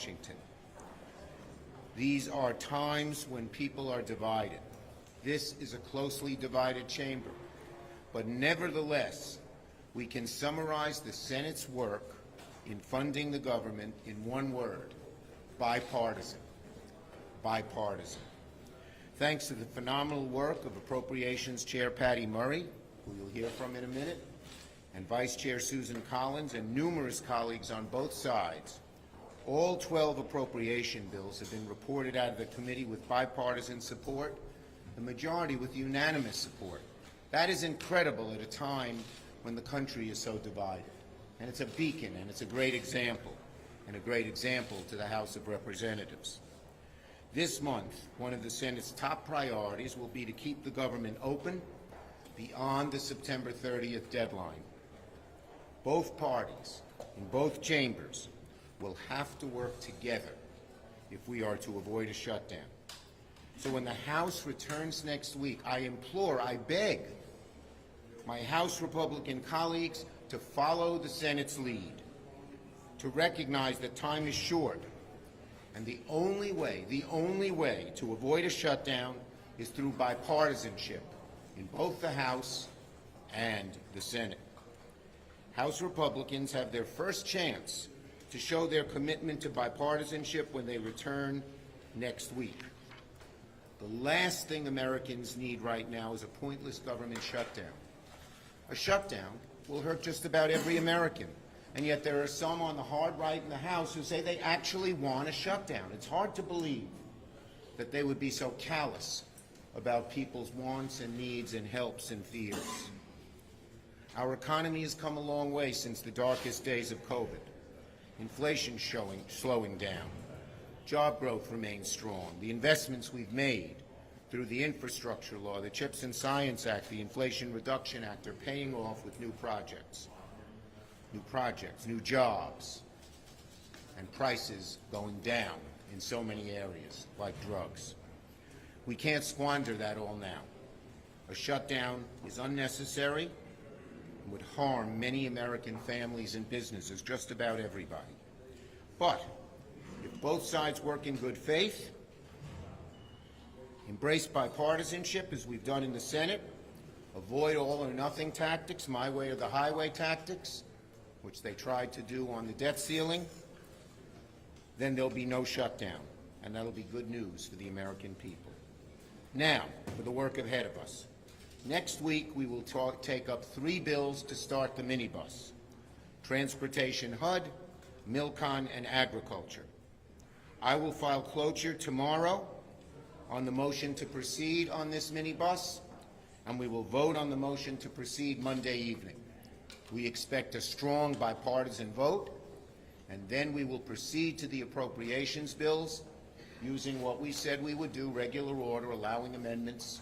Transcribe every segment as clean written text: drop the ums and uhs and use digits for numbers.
Washington. These are times when people are divided. This is a closely divided chamber. But nevertheless, we can summarize the Senate's work in funding the government in one word: bipartisan. Bipartisan. Thanks to the phenomenal work of Appropriations Chair Patty Murray, who you'll hear from in a minute, and Vice Chair Susan Collins, and numerous colleagues on both sides, all 12 appropriation bills have been reported out of the committee with bipartisan support, the majority with unanimous support. That is incredible at a time when the country is so divided. And it's a beacon, and it's a great example, and a great example to the House of Representatives. This month, one of the Senate's top priorities will be to keep the government open beyond the September 30th deadline. Both parties in both chambers will have to work together if we are to avoid a shutdown. So when the House returns next week, I implore, I beg my House Republican colleagues to follow the Senate's lead, to recognize that time is short, and the only way to avoid a shutdown is through bipartisanship in both the House and the Senate. House Republicans have their first chance to show their commitment to bipartisanship when they return next week. The last thing Americans need right now is a pointless government shutdown. A shutdown will hurt just about every American, and yet there are some on the hard right in the House who say they actually want a shutdown. It's hard to believe that they would be so callous about people's wants and needs and helps and fears. Our economy has come a long way since the darkest days of COVID. Inflation slowing down. Job growth remains strong. The investments we've made through the infrastructure law, the CHIPS and Science Act, the Inflation Reduction Act are paying off with new projects, new jobs, and prices going down in so many areas, like drugs. We can't squander that all now. A shutdown is unnecessary and would harm many American families and businesses, just about everybody. But if both sides work in good faith, embrace bipartisanship as we've done in the Senate, avoid all-or-nothing tactics, my way or the highway tactics, which they tried to do on the debt ceiling, then there'll be no shutdown, and that'll be good news for the American people. Now, for the work ahead of us. Next week, we will take up 3 bills to start the minibus: Transportation HUD, Milcon, and Agriculture. I will file cloture tomorrow on the motion to proceed on this minibus, and we will vote on the motion to proceed Monday evening. We expect a strong bipartisan vote, and then we will proceed to the appropriations bills using what we said we would do, regular order, allowing amendments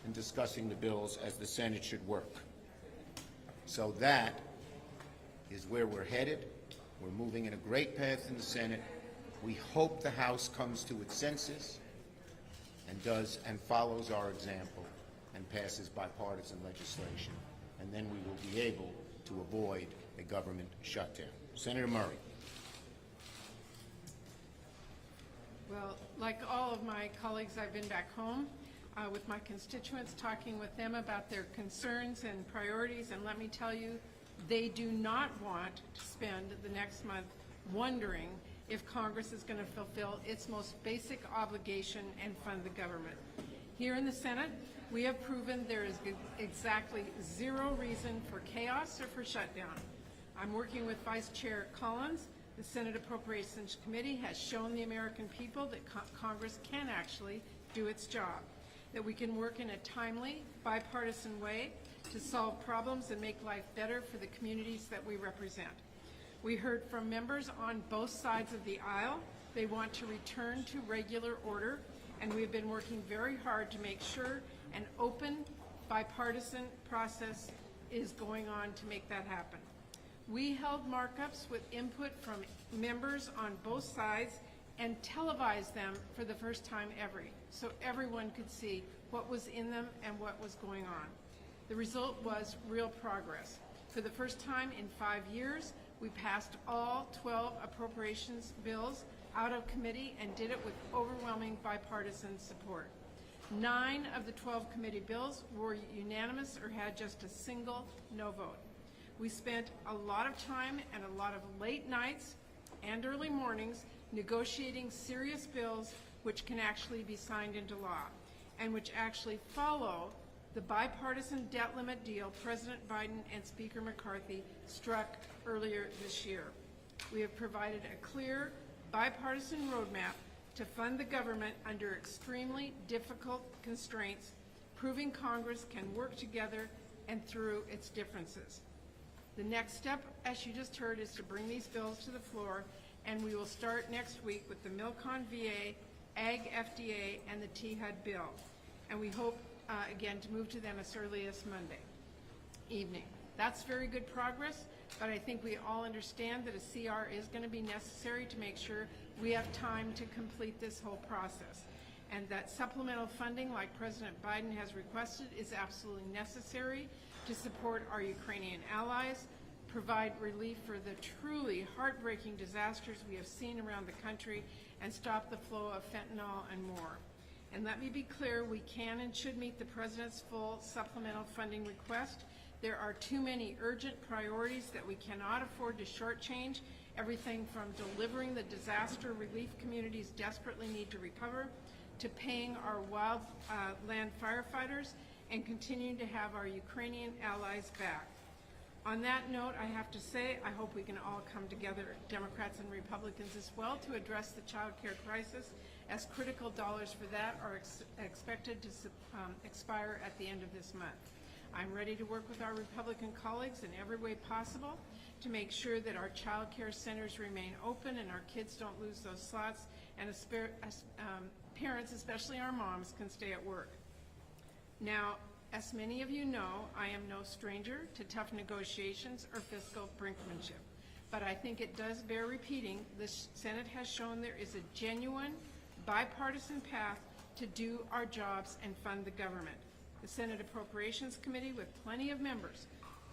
and discussing the bills as the Senate should work. So that is where we're headed. We're moving in a great path in the Senate. We hope the House comes to its senses and follows our example and passes bipartisan legislation, and then we will be able to avoid a government shutdown. Senator Murray. Well, like all of my colleagues, I've been back home with my constituents, talking with them about their concerns and priorities, and let me tell you, they do not want to spend the next month wondering if Congress is going to fulfill its most basic obligation and fund the government. Here in the Senate, we have proven there is exactly zero reason for chaos or for shutdown. I'm working with Vice Chair Collins. The Senate Appropriations Committee has shown the American people that Congress can actually do its job, that we can work in a timely, bipartisan way to solve problems and make life better for the communities that we represent. We heard from members on both sides of the aisle. They want to return to regular order, and we've been working very hard to make sure an open, bipartisan process is going on to make that happen. We held markups with input from members on both sides and televised them for the first time ever, so everyone could see what was in them and what was going on. The result was real progress. For the first time in 5 years, we passed all 12 appropriations bills out of committee and did it with overwhelming bipartisan support. 9 of the 12 committee bills were unanimous or had just a single no vote. We spent a lot of time and a lot of late nights and early mornings negotiating serious bills which can actually be signed into law and which actually follow the bipartisan debt limit deal President Biden and Speaker McCarthy struck earlier this year. We have provided a clear bipartisan roadmap to fund the government under extremely difficult constraints, proving Congress can work together and through its differences. The next step, as you just heard, is to bring these bills to the floor, and we will start next week with the MilCon VA, Ag FDA, and the THUD bill. And we hope, again, to move to them as early as Monday evening. That's very good progress, but I think we all understand that a CR is going to be necessary to make sure we have time to complete this whole process. And that supplemental funding, like President Biden has requested, is absolutely necessary to support our Ukrainian allies, provide relief for the truly heartbreaking disasters we have seen around the country, and stop the flow of fentanyl and more. And let me be clear, we can and should meet the President's full supplemental funding request. There are too many urgent priorities that we cannot afford to shortchange, everything from delivering the disaster relief communities desperately need to recover, to paying our wildland firefighters, and continuing to have our Ukrainian allies back. On that note, I have to say, I hope we can all come together, Democrats and Republicans as well, to address the child care crisis, as critical dollars for that are expected to expire at the end of this month. I'm ready to work with our Republican colleagues in every way possible to make sure that our child care centers remain open and our kids don't lose those slots, and parents, especially our moms, can stay at work. Now, as many of you know, I am no stranger to tough negotiations or fiscal brinkmanship, but I think it does bear repeating. The Senate has shown there is a genuine bipartisan path to do our jobs and fund the government. The Senate Appropriations Committee, with plenty of members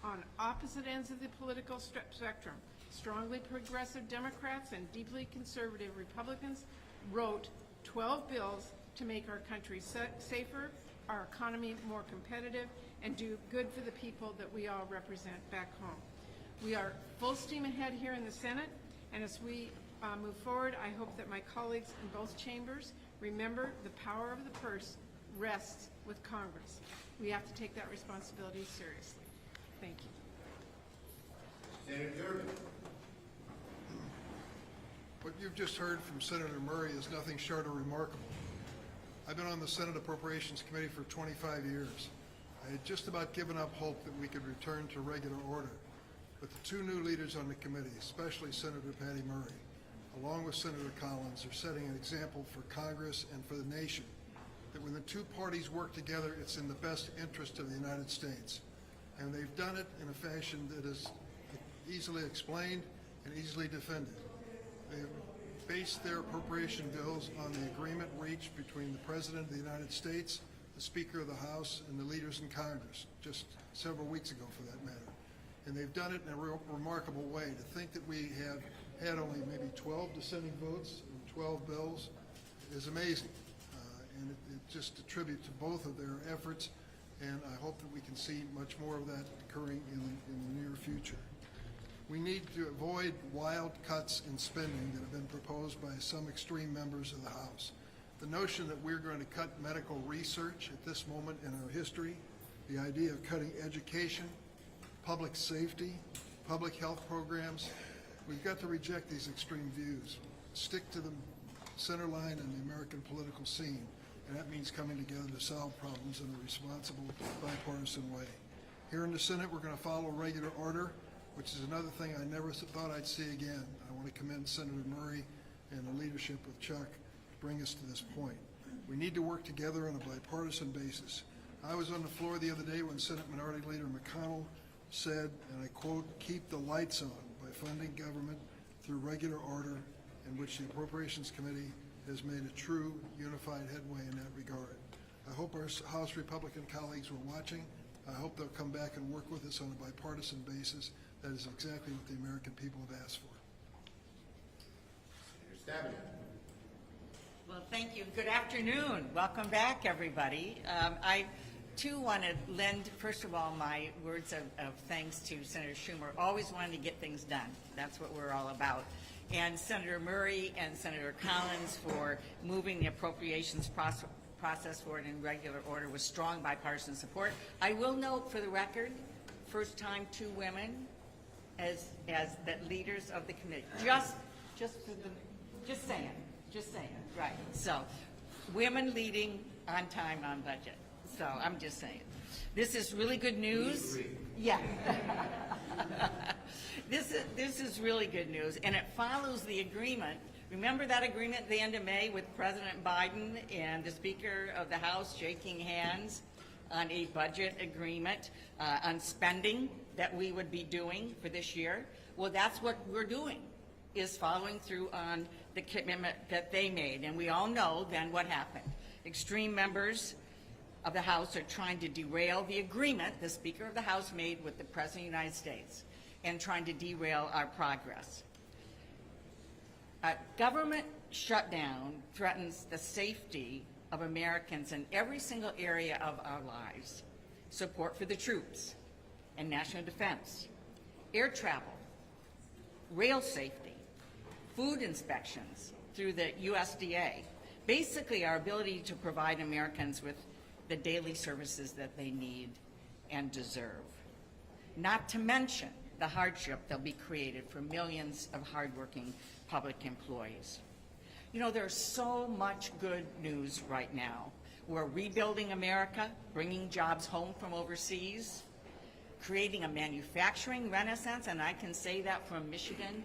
on opposite ends of the political spectrum, strongly progressive Democrats and deeply conservative Republicans, wrote 12 bills to make our country safer, our economy more competitive, and do good for the people that we all represent back home. We are full steam ahead here in the Senate, and as we move forward, I hope that my colleagues in both chambers remember the power of the purse rests with Congress. We have to take that responsibility seriously. Thank you. Senator Durbin. What you've just heard from Senator Murray is nothing short of remarkable. I've been on the Senate Appropriations Committee for 25 years. I had just about given up hope that we could return to regular order. But the 2 new leaders on the committee, especially Senator Patty Murray, along with Senator Collins, are setting an example for Congress and for the nation that when the 2 parties work together, it's in the best interest of the United States. And they've done it in a fashion that is easily explained and easily defended. They've based their appropriation bills on the agreement reached between the President of the United States, the Speaker of the House, and the leaders in Congress, just several weeks ago for that matter. And they've done it in a remarkable way. To think that we have had only maybe 12 dissenting votes and 12 bills is amazing. And it just a tribute to both of their efforts, and I hope that we can see much more of that occurring in the near future. We need to avoid wild cuts in spending that have been proposed by some extreme members of the House. The notion that we're going to cut medical research at this moment in our history, the idea of cutting education, public safety, public health programs, we've got to reject these extreme views. Stick to the center line in the American political scene, and that means coming together to solve problems in a responsible, bipartisan way. Here in the Senate, we're going to follow regular order, which is another thing I never thought I'd see again. I want to commend Senator Murray and the leadership with Chuck to bring us to this point. We need to work together on a bipartisan basis. I was on the floor the other day when Senate Minority Leader McConnell said, and I quote, "Keep the lights on by funding government through regular order," in which the Appropriations Committee has made a true unified headway in that regard. I hope our House Republican colleagues were watching. I hope they'll come back and work with us on a bipartisan basis. That is exactly what the American people have asked for. Senator Stabenow. Thank you. Good afternoon. Welcome back, everybody. I, too, want to lend, first of all, my words of thanks to Senator Schumer. Always wanting to get things done. That's what we're all about. And Senator Murray and Senator Collins for moving the appropriations process forward in regular order with strong bipartisan support. I will note, for the record, first time 2 women as the leaders of the committee. Just saying, right. So, women leading on time, on budget. So, I'm just saying. This is really good news. Yeah. This is really good news, and it follows the agreement. Remember that agreement at the end of May with President Biden and the Speaker of the House shaking hands on a budget agreement on spending that we would be doing for this year? Well, that's what we're doing, is following through on the commitment that they made. And we all know then what happened. Extreme members of the House are trying to derail the agreement the Speaker of the House made with the President of the United States and trying to derail our progress. Government shutdown threatens the safety of Americans in every single area of our lives. Support for the troops and national defense, air travel, rail safety, food inspections through the USDA, basically our ability to provide Americans with the daily services that they need and deserve. Not to mention the hardship that'll be created for millions of hardworking public employees. You know, there's so much good news right now. We're rebuilding America, bringing jobs home from overseas, creating a manufacturing renaissance, and I can say that from Michigan,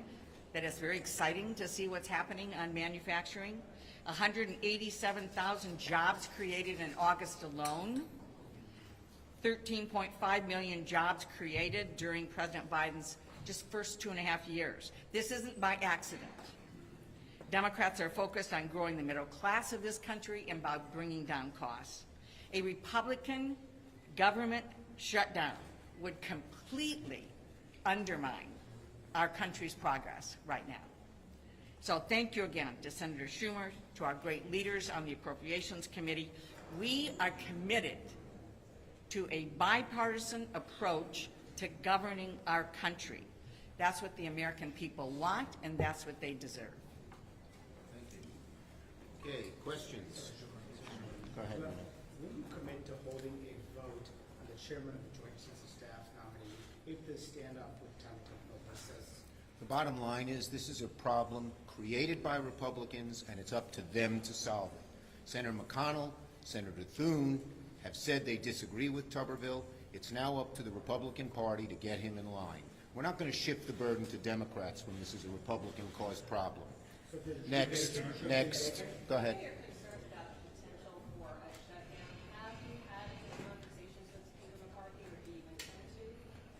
that it's very exciting to see what's happening on manufacturing. 187,000 jobs created in August alone. 13.5 million jobs created during President Biden's just first 2.5 years. This isn't by accident. Democrats are focused on growing the middle class of this country and by bringing down costs. A Republican government shutdown would completely undermine our country's progress right now. So thank you again to Senator Schumer, to our great leaders on the Appropriations Committee. We are committed to a bipartisan approach to governing our country. That's what the American people want, and that's what they deserve. Thank you. Okay, questions? Go ahead. Will you commit to holding a vote on the chairman of the Joint Chiefs of Staff nominee if the stand-up with technical persists? The bottom line is this is a problem created by Republicans, and it's up to them to solve it. Senator McConnell, Senator Thune have said they disagree with Tuberville. It's now up to the Republican Party to get him in line. We're not going to shift the burden to Democrats when this is a Republican-caused problem. Next. Go ahead.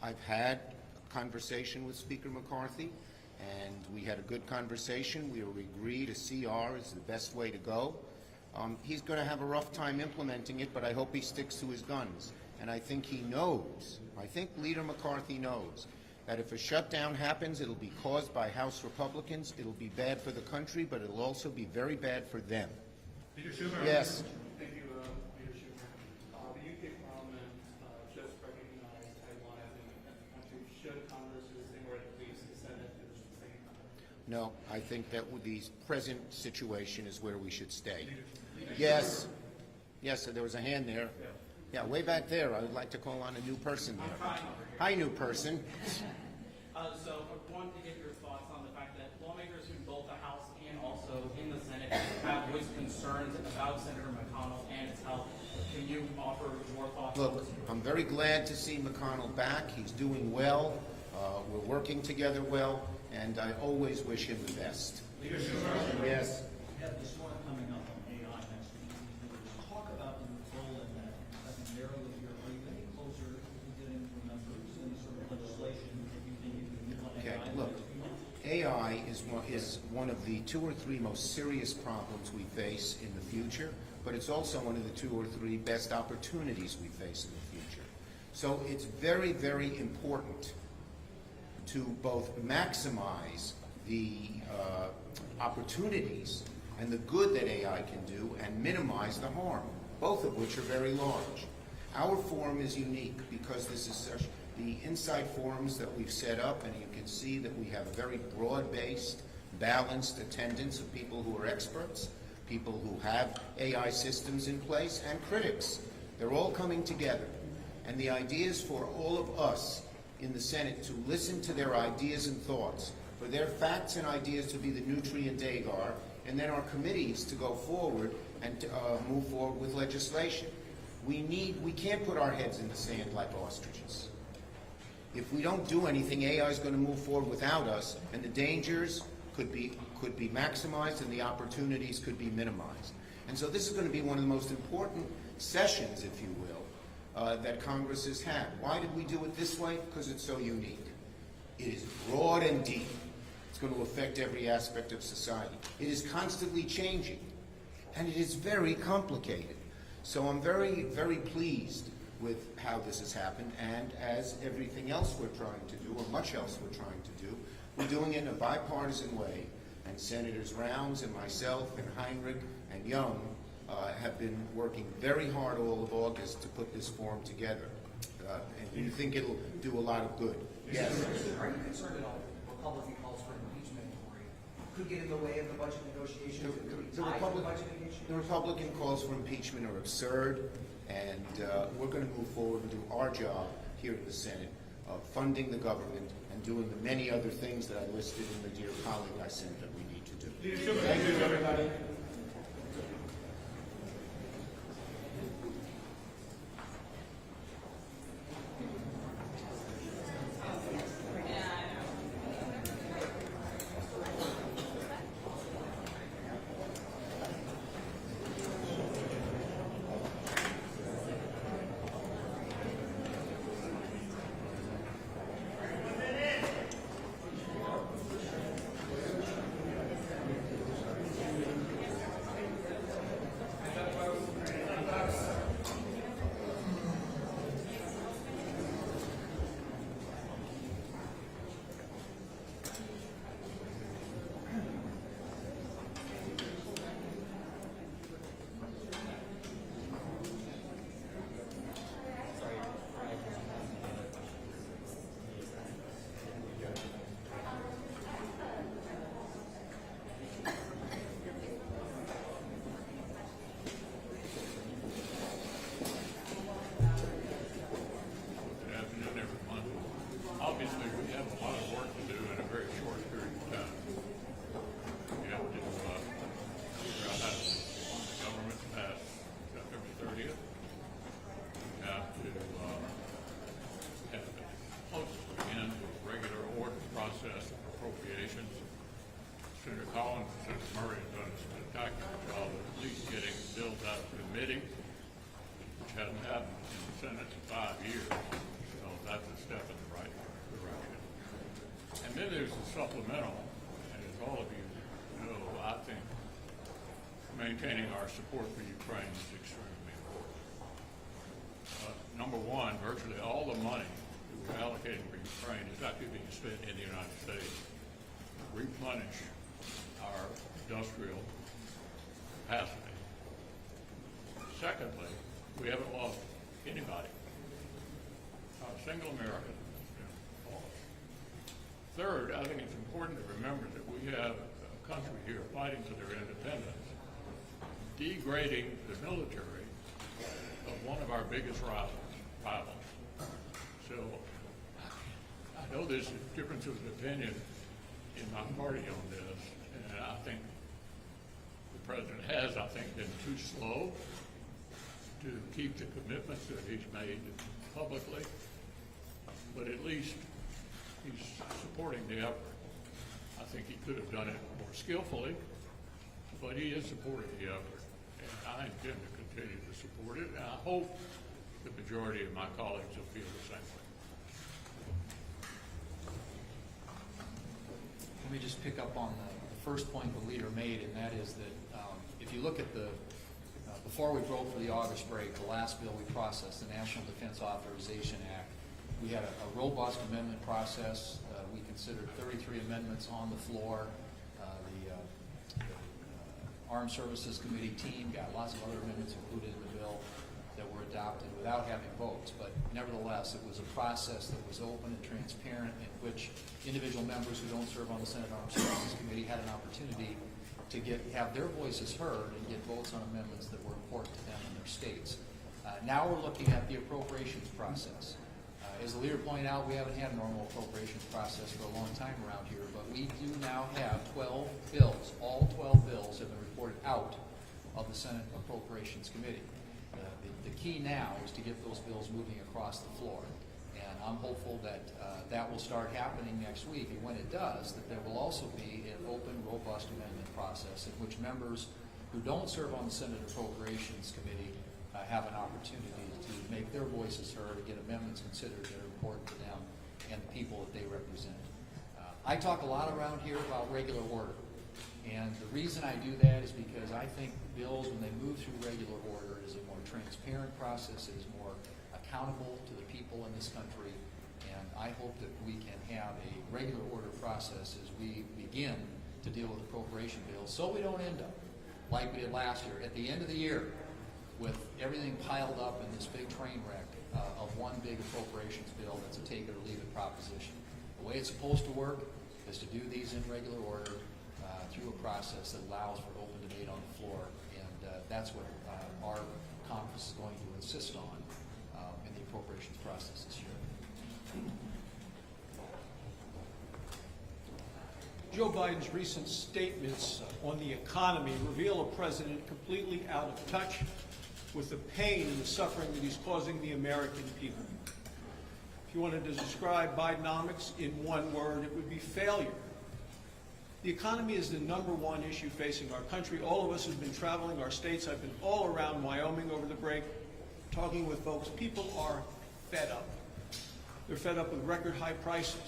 I've had a conversation with Speaker McCarthy, and we had a good conversation. We agreed a CR is the best way to go. He's going to have a rough time implementing it, but I hope he sticks to his guns. And I think he knows, I think Leader McCarthy knows, that if a shutdown happens, it'll be caused by House Republicans. It'll be bad for the country, but it'll also be very bad for them. Leader Schumer. Yes. Thank you, Leader Schumer. The UK Parliament just recognized headlining that the country should Congress do the same, or at least the Senate do the same. No, I think that with the present situation is where we should stay. Yes. Yes, there was a hand there. Yeah, way back there. I would like to call on a new person there. Hi, new person. So I wanted to get your thoughts on the fact that lawmakers in both the House and also in the Senate have voiced concerns about Senator McConnell and his health. Can you offer your thoughts on Look, this? I'm very glad to see McConnell back. He's doing well. We're working together well, and I always wish him the best. Leader Schumer. Yes. We have this one coming up on AI next week. Talk about your role in that, secondarily here. Are you any closer to getting members any sort of legislation that you think you can move on Okay, AI? look, AI is one of the 2 or 3 most serious problems we face in the future, but it's also one of the 2 or 3 best opportunities we face in the future. So it's very, very important to both maximize the opportunities and the good that AI can do and minimize the harm, both of which are very large. Our forum is unique because this is such the inside forums that we've set up, and you can see that we have a very broad-based, balanced attendance of people who are experts, people who have AI systems in place, and critics. They're all coming together. And the idea is for all of us in the Senate to listen to their ideas and thoughts, for their facts and ideas to be the nutrient agar, and then our committees to go forward and to, move forward with legislation. We can't put our heads in the sand like ostriches. If we don't do anything, AI is going to move forward without us, and the dangers could be maximized and the opportunities could be minimized. And so this is going to be one of the most important sessions, if you will, that Congress has had. Why did we do it this way? Because it's so unique. It is broad and deep. It's going to affect every aspect of society. It is constantly changing, and it is very complicated. So I'm very, very pleased with how this has happened, and as everything else we're trying to do, or much else we're trying to do, we're doing it in a bipartisan way, and Senators Rounds and myself and Heinrich and Young have been working very hard all of August to put this forum together, and we think it'll do a lot of good. Yes? Are you concerned at all Republican calls for impeachment could get in the way of the budget negotiations? The Republican calls for impeachment are absurd, and we're going to move forward and do our job here in the Senate of funding the government and doing the many other things that I listed in the dear colleague I sent that we need to do. Thank you, everybody. Obviously, we have a lot of work to do in a very short period of time. We have to figure out how to fund the government past September 30th. We have to have it close again to a regular order process of appropriations. Senator Collins and Senator Murray have done a spectacular job of at least getting bills out of committee, which hasn't happened in the Senate in 5 years. So that's a step in the right direction. And then there's the supplemental, and as all of you know, I think maintaining our support for Ukraine is extremely important. Number one, virtually all the money that we're allocating for Ukraine is actually being spent in the United States to replenish our industrial capacity. Secondly, we haven't lost anybody. Not a single American has been lost. Third, I think it's important to remember that we have a country here fighting for their independence, degrading the military of one of our biggest rivals. So I know there's a difference of opinion in my party on this, and I think the president has, been too slow to keep the commitments that he's made publicly, but at least he's supporting the effort. I think he could have done it more skillfully, but he is supporting the effort, and I intend to continue to support it, and I hope the majority of my colleagues will feel the same way. Let me just pick up on the first point the leader made, and that is that if you look at the before we broke for the August break, the last bill we processed, the National Defense Authorization Act, we had a robust amendment process. We considered 33 amendments on the floor. Armed Services Committee team got lots of other amendments included in the bill that were adopted without having votes, but nevertheless, it was a process that was open and transparent in which individual members who don't serve on the Senate Armed Services Committee had an opportunity to have their voices heard and get votes on amendments that were important to them in their states. Now we're looking at the appropriations process. As the leader pointed out, we haven't had a normal appropriations process for a long time around here, but we do now have 12 bills. All 12 bills have been reported out of the Senate Appropriations Committee. The key now is to get those bills moving across the floor. And I'm hopeful that that will start happening next week. And when it does, that there will also be an open, robust amendment process in which members who don't serve on the Senate Appropriations Committee have an opportunity to make their voices heard and get amendments considered that are important to them and the people that they represent. I talk a lot around here about regular order. And the reason I do that is because I think bills, when they move through regular order, is a more transparent process, it is more accountable to the people in this country, and I hope that we can have a regular order process as we begin to deal with appropriation bills, so we don't end up like we did last year, at the end of the year, with everything piled up in this big train wreck of one big appropriations bill that's a take it or leave it proposition. The way it's supposed to work is to do these in regular order, through a process that allows for open debate on the floor, and that's what our conference is going to insist on in the appropriations process this year. Joe Biden's recent statements on the economy reveal a president completely out of touch with the pain and the suffering that he's causing the American people. If you wanted to describe Bidenomics in one word, it would be failure. The economy is the #1 issue facing our country. All of us have been traveling our states. I've been all around Wyoming over the break, talking with folks. People are fed up. They're fed up with record high prices,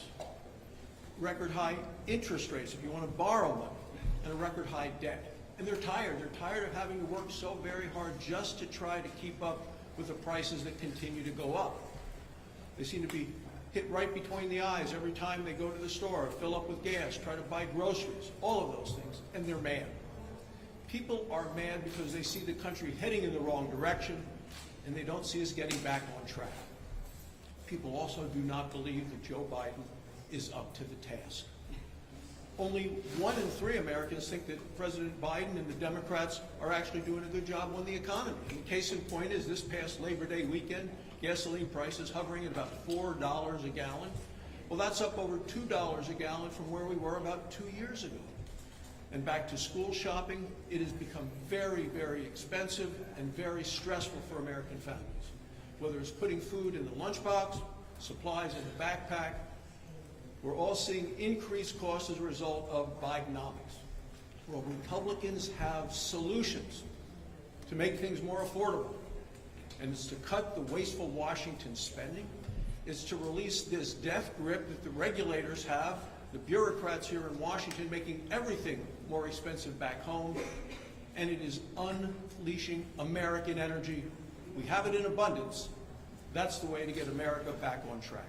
record high interest rates if you want to borrow money, and a record high debt. And they're tired. They're tired of having to work so very hard just to try to keep up with the prices that continue to go up. They seem to be hit right between the eyes every time they go to the store, fill up with gas, try to buy groceries, all of those things, and they're mad. People are mad because they see the country heading in the wrong direction, and they don't see us getting back on track. People also do not believe that Joe Biden is up to the task. Only 1 in 3 Americans think that President Biden and the Democrats are actually doing a good job on the economy. And case in point is this past Labor Day weekend, gasoline prices hovering at about $4 a gallon. Well, that's up over $2 a gallon from where we were about 2 years ago. And back to school shopping, it has become very, very expensive and very stressful for American families. Whether it's putting food in the lunchbox, supplies in the backpack, we're all seeing increased costs as a result of Bidenomics. Well, Republicans have solutions to make things more affordable. And it's to cut the wasteful Washington spending. It's to release this death grip that the regulators have, the bureaucrats here in Washington, making everything more expensive back home. And it is unleashing American energy. We have it in abundance. That's the way to get America back on track.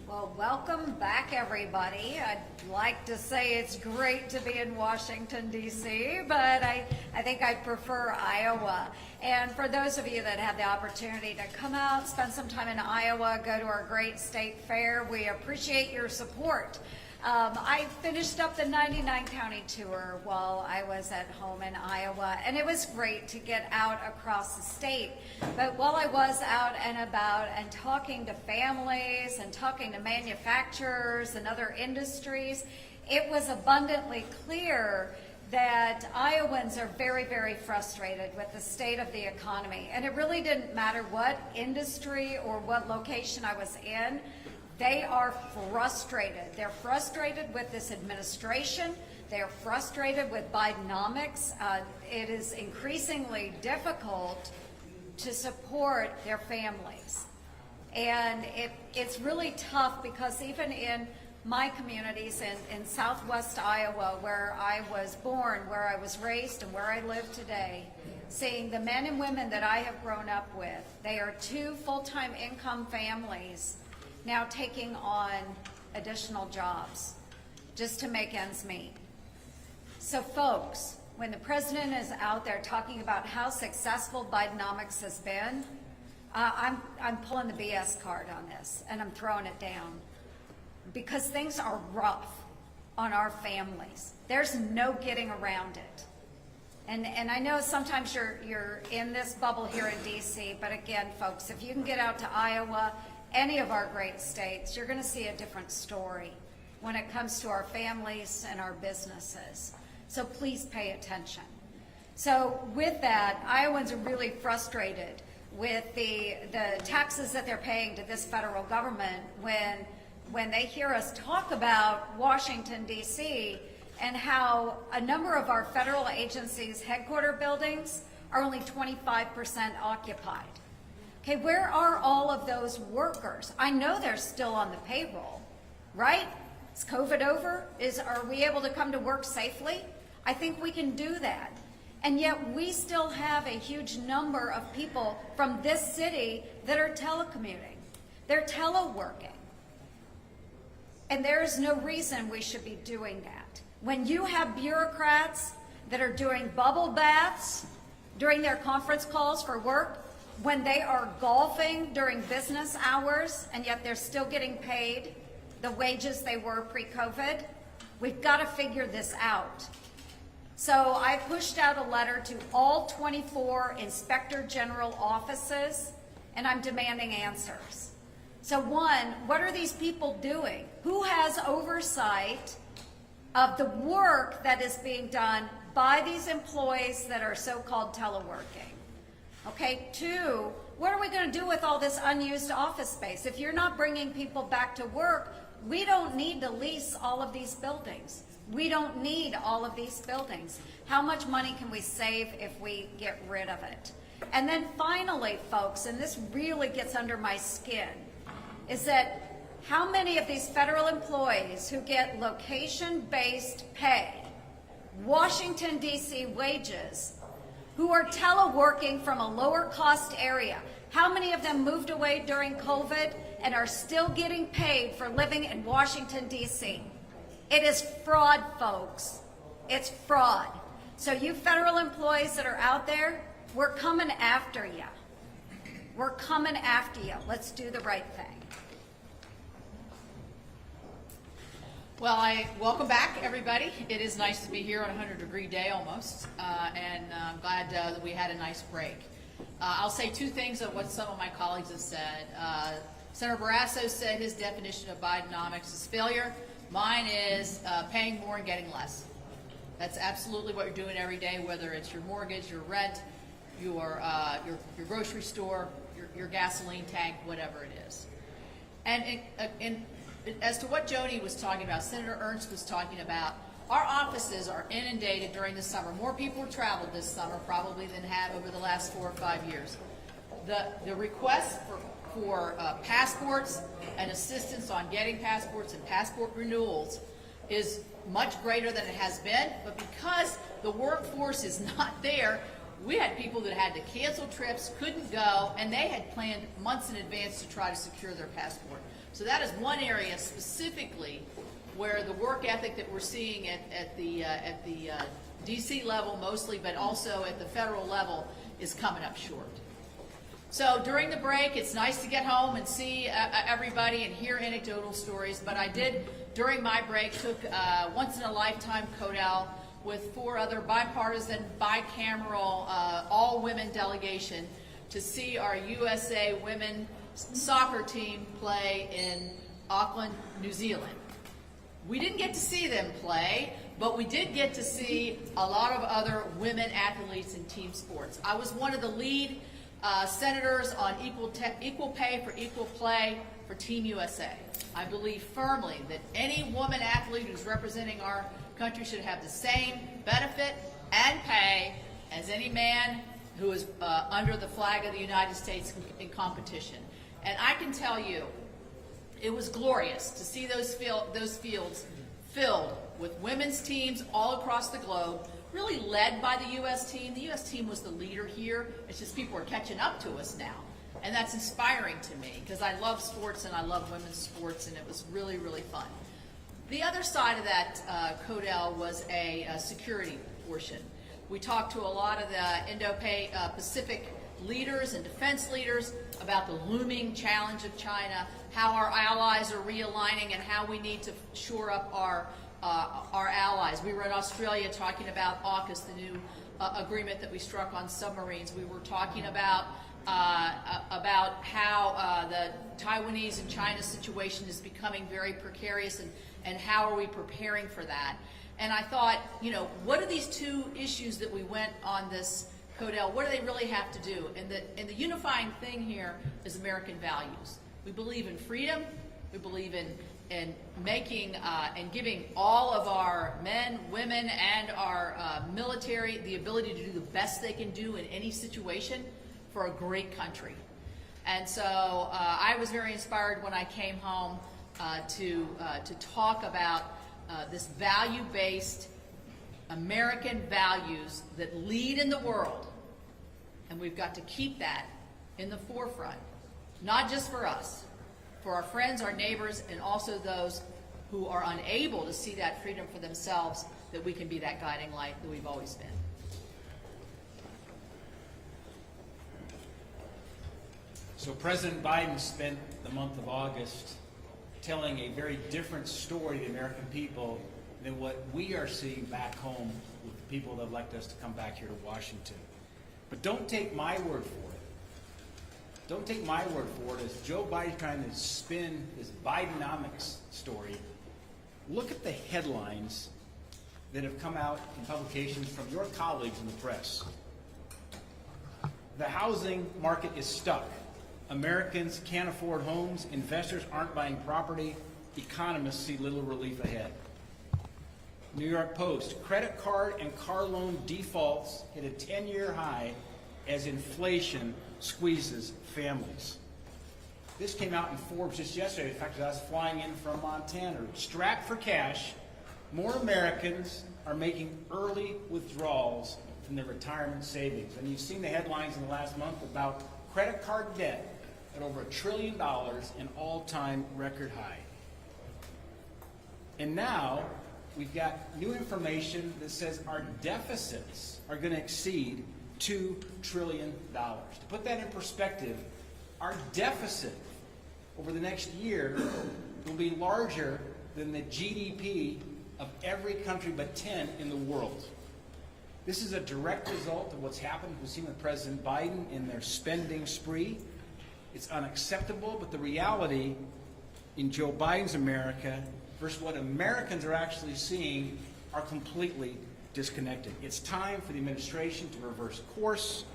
Well, welcome back, everybody. I'd like to say it's great to be in Washington, D.C., but I think I prefer Iowa. And for those of you that have the opportunity to come out, spend some time in Iowa, go to our great state fair, we appreciate your support. I finished up the 99-county tour while I was at home in Iowa, and it was great to get out across the state. But while I was out and about and talking to families and talking to manufacturers and other industries, it was abundantly clear that Iowans are very, very frustrated with the state of the economy. And it really didn't matter what industry or what location I was in. They are frustrated. They're frustrated with this administration. They're frustrated with Bidenomics. It is increasingly difficult to support their families. And it's really tough because even in my communities in southwest Iowa, where I was born, where I was raised, and where I live today, seeing the men and women that I have grown up with, they are 2 full-time income families now taking on additional jobs. just to make ends meet. So folks, when the president is out there talking about how successful Bidenomics has been, I'm pulling the BS card on this, and I'm throwing it down, because things are rough on our families. There's no getting around it. And I know sometimes you're in this bubble here in DC, but again, folks, if you can get out to Iowa, any of our great states, you're gonna see a different story when it comes to our families and our businesses. So please pay attention. So with that, Iowans are really frustrated with the taxes that they're paying to this federal government when they hear us talk about Washington, D.C., and how a number of our federal agencies' headquarter buildings are only 25% occupied. Okay, where are all of those workers? I know they're still on the payroll, right? Is COVID over? Are we able to come to work safely? I think we can do that. And yet we still have a huge number of people from this city that are telecommuting. They're teleworking. And there's no reason we should be doing that. When you have bureaucrats that are doing bubble baths during their conference calls for work, when they are golfing during business hours, and yet they're still getting paid the wages they were pre-COVID, we've got to figure this out. So I pushed out a letter to all 24 Inspector General offices, and I'm demanding answers. So one, what are these people doing? Who has oversight of the work that is being done by these employees that are so-called teleworking? Okay, two, what are we going to do with all this unused office space? If you're not bringing people back to work, we don't need to lease all of these buildings. We don't need all of these buildings. How much money can we save if we get rid of it? And then finally, folks, and this really gets under my skin, is that how many of these federal employees who get location-based pay, Washington, D.C. wages, who are teleworking from a lower-cost area, how many of them moved away during COVID and are still getting paid for living in Washington, D.C.? It is fraud, folks. It's fraud. So you federal employees that are out there, we're coming after you. We're coming after you. Let's do the right thing. Well, welcome back, everybody. It is nice to be here on a 100-degree day almost, and I'm glad that we had a nice break. I'll say two things of what some of my colleagues have said. Senator Barrasso said his definition of Bidenomics is failure. Mine is paying more and getting less. That's absolutely what you're doing every day, whether it's your mortgage, your rent, your grocery store, your gasoline tank, whatever it is. And as to what Joni was talking about, Senator Ernst was talking about, our offices are inundated during the summer. More people have traveled this summer probably than have over the last 4 or 5 years. The requests for passports and assistance on getting passports and passport renewals is much greater than it has been, but because the workforce is not there, we had people that had to cancel trips, couldn't go, and they had planned months in advance to try to secure their passport. So that is one area specifically where the work ethic that we're seeing at the DC level mostly, but also at the federal level, is coming up short. So during the break, it's nice to get home and see everybody and hear anecdotal stories, but I did, during my break, took once-in-a-lifetime CODAL with 4 other bipartisan, bicameral, all-women delegation to see our USA women soccer team play in Auckland, New Zealand. We didn't get to see them play, but we did get to see a lot of other women athletes in team sports. I was one of the lead senators on equal pay for equal play for Team USA. I believe firmly that any woman athlete who's representing our country should have the same benefit and pay as any man who is under the flag of the United States in competition. And I can tell you, it was glorious to see those fields filled with women's teams all across the globe, really led by the U.S. team. The U.S. team was the leader here. It's just people are catching up to us now. And that's inspiring to me because I love sports and I love women's sports, and it was really, really fun. The other side of that, Codell, was a security portion. We talked to a lot of the Indo-Pacific leaders and defense leaders about the looming challenge of China, how our allies are realigning, and how we need to shore up our allies. We were in Australia talking about AUKUS, the new agreement that we struck on submarines. We were talking about how the Taiwanese and China situation is becoming very precarious, and how are we preparing for that. And I thought, you know, what are these two issues that we went on this Codell, what do they really have to do? And the unifying thing here is American values. We believe in freedom. We believe in making and giving all of our men, women, and our military the ability to do the best they can do in any situation for a great country. And so I was very inspired when I came home to talk about this value-based American values that lead in the world. And we've got to keep that in the forefront, not just for us, for our friends, our neighbors, and also those who are unable to see that freedom for themselves, that we can be that guiding light that we've always been. So President Biden spent the month of August telling a very different story to the American people than what we are seeing back home with the people that elect us to come back here to Washington. But don't take my word for it. Don't take my word for it. As Joe Biden's trying to spin this Bidenomics story, look at the headlines that have come out in publications from your colleagues in the press. The housing market is stuck. Americans can't afford homes. Investors aren't buying property. Economists see little relief ahead. New York Post, credit card and car loan defaults hit a 10-year high as inflation squeezes families. This came out in Forbes just yesterday. In fact, I was flying in from Montana. Strapped for cash, more Americans are making early withdrawals from their retirement savings. And you've seen the headlines in the last month about credit card debt at over $1 trillion, an all-time record high. And now we've got new information that says our deficits are going to exceed $2 trillion. To put that in perspective, our deficit over the next year will be larger than the GDP of every country but 10 in the world. This is a direct result of what's happened. We've seen with President Biden in their spending spree. It's unacceptable, but the reality in Joe Biden's America versus what Americans are actually seeing are completely disconnected. It's time for the administration to reverse course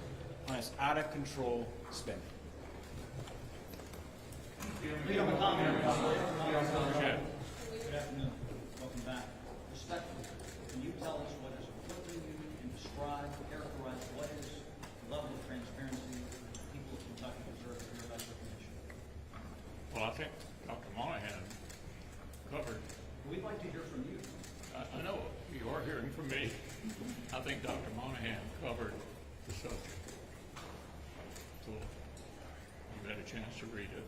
on its out-of-control spending. Good afternoon. Welcome back. Respectfully, can you tell us what is appropriate and describe, characterize what is the level of transparency the people of Kentucky deserve to hear about your commission? Well, I think Dr. Monahan covered. We'd like to hear from you. I know you are hearing from me. I think Dr. Monahan covered the subject. So you had a chance to read it.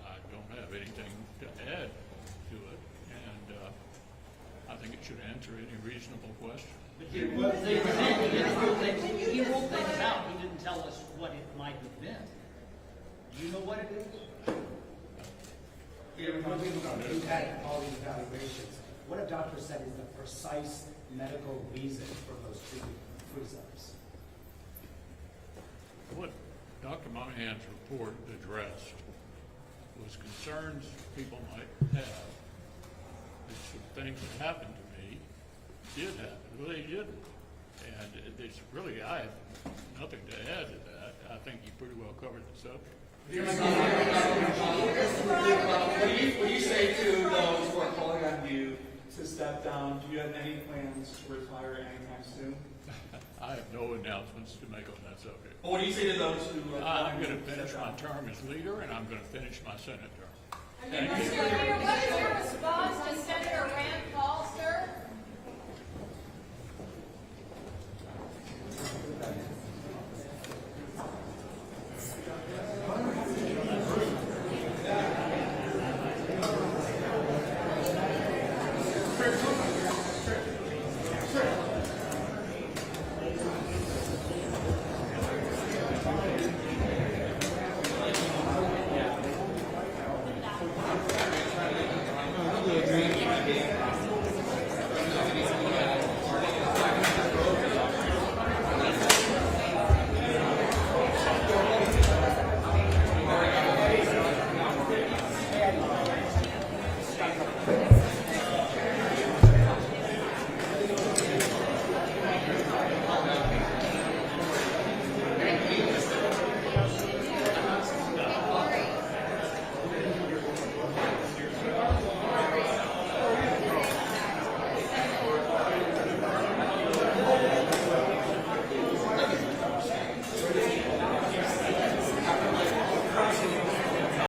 I don't have anything to add to it, and I think it should answer any reasonable question. But he ruled things out. He didn't tell us what it might have been. Do you know what it is? You've had all these evaluations. What a doctor said is the precise medical reason for those treatment freeze-ups. What Dr. Monahan's report addressed was concerns people might have that some things that happened to me did happen. Well, they didn't. And it's really, I have nothing to add to that. I think you pretty well covered the subject. What do you say to those who are calling on you to step down? Do you have any plans to retire anytime soon? I have no announcements to make on that subject. Well, what do you say to those who are I'm going to finish my term as leader, and I'm going to finish my Senate term. Mr. Leader, what is your response to Senator Rand